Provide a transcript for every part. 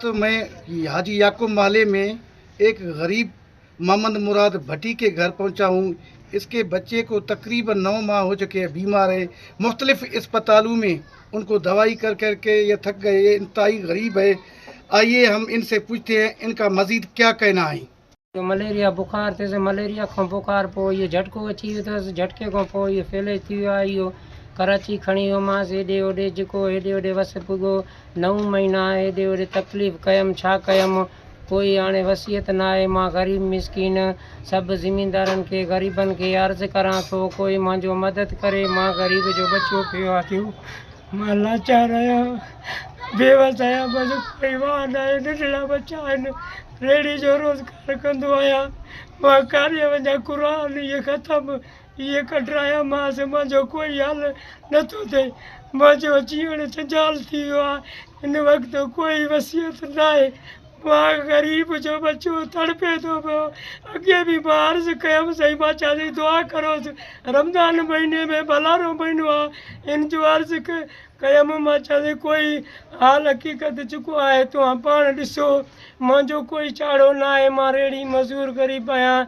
तो मैं हाजी याकूब माले में एक गरीब मोहम्मद मुराद भट्टी के घर पहुंचा हूं। इसके बच्चे को तकरीबन 9 माह हो चुके हैं, बीमार है। मुख्तलिफ अस्पतालों में उनको दवाई कर करके ये थक गए, ये इंतहाई गरीब है। आइए हम इनसे पूछते हैं इनका मज़ीद क्या कहना है। जो मलेरिया बुखार थे, मलेरिया खां बुखार पोइ इहो झटको अची वियो अथसि। झटके खां पोइ इहो फैले थी वियो आहे। इहो कराची खणी वियोमांसि, हेॾे होॾे जेको हेॾे होॾे वस पुॻो। 9 महीना हेॾे होॾे तकलीफ़ कयमि, छा कयमि, कोई हाणे वसियत न आहे। मां ग़रीब मिसकीन सभु ज़मीनदारनि खे ग़रीबनि खे अर्ज़ु करां थो, कोई मुंहिंजो मदद करे। मां ग़रीब जो बचो पियो आहे, मां लाचार आहियां, बेवस आहियां, बसि कोई वाह न आहे। नंढड़ा बच्चा आहिनि, रेड़ी जो रोज़गार कंदो आहियां। मां काॾे वञा, क़ुर इहे ख़तमु, इहे कढाया मांसि, मुंहिंजो कोई हल नथो थिए। मुंहिंजो जीअण जंजाल थी वियो आहे। हिन वक़्तु कोई वसियत न आहे। मां ग़रीब जो बच्चो तड़पे थो पियो। अॻे बि मां अर्ज़ु कयमि, सही मां चवां थी दुआ करोसि। रमज़ान महीने में भलारो महीनो आहे, इन जो अर्ज़ु कयमि। मां चवां थी कोई हाल हक़ीक़त जेको आहे तव्हां पाण ॾिसो। मुंहिंजो कोई चाड़ो न आहे, मां रेड़ी मज़ूर ग़रीब आहियां,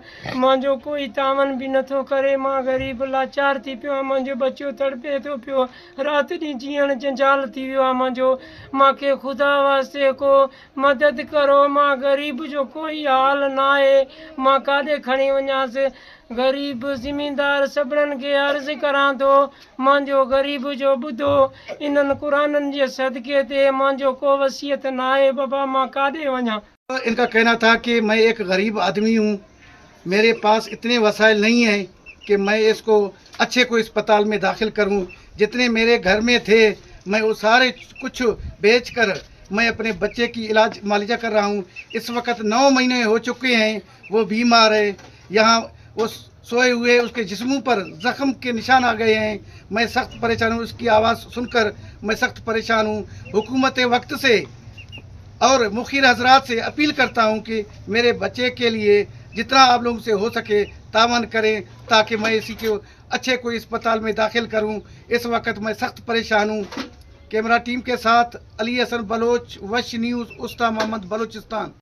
मुंहिंजो कोई तावन बि नथो करे। मां ग़रीब लाचार थी पियो आहियां, मुंहिंजो बच्चो तड़पे थो पियो, राति ॾींहुं जीअण जंजाल थी वियो आहे मुंहिंजो। मूंखे ख़ुदा वास्ते को मदद करो, मां ग़रीब जो कोई हाल न आहे। मां काॾे खणी वञासि, ग़रीब ज़मीनदार सभिनीनि खे अर्ज़ु करां थो, मुंहिंजो ग़रीब जो ॿुधो। इन्हनि क़ुराननि जे सदके ते मुंहिंजो को वसियत न आहे बाबा, मां काॾे वञा। इनका कहना था कि मैं एक गरीब आदमी हूँ, मेरे पास इतने वसाइल नहीं हैं कि मैं इसको अच्छे कोई अस्पताल में दाखिल करूँ। जितने मेरे घर में थे मैं वो सारे कुछ बेच कर मैं अपने बच्चे की इलाज मुआवजा कर रहा हूँ। इस वक्त 9 महीने हो चुके हैं, वो बीमार है। यहाँ वो सोए हुए उसके जिस्मों पर ज़ख्म के निशान आ गए हैं। मैं सख्त परेशान हूँ, उसकी आवाज़ सुनकर मैं सख्त परेशान हूँ। हुकूमत वक्त से और मुखिर हजरात से अपील करता हूँ कि मेरे बच्चे के लिए जितना आप लोगों से हो सके तावन करें, ताकि मैं इसी को अच्छे कोई अस्पताल में दाखिल करूँ। इस वक्त मैं सख्त परेशान हूँ। कैमरा टीम के साथ अली हसन बलोच, वश न्यूज़, उस्ता मोहम्मद, बलोचिस्तान।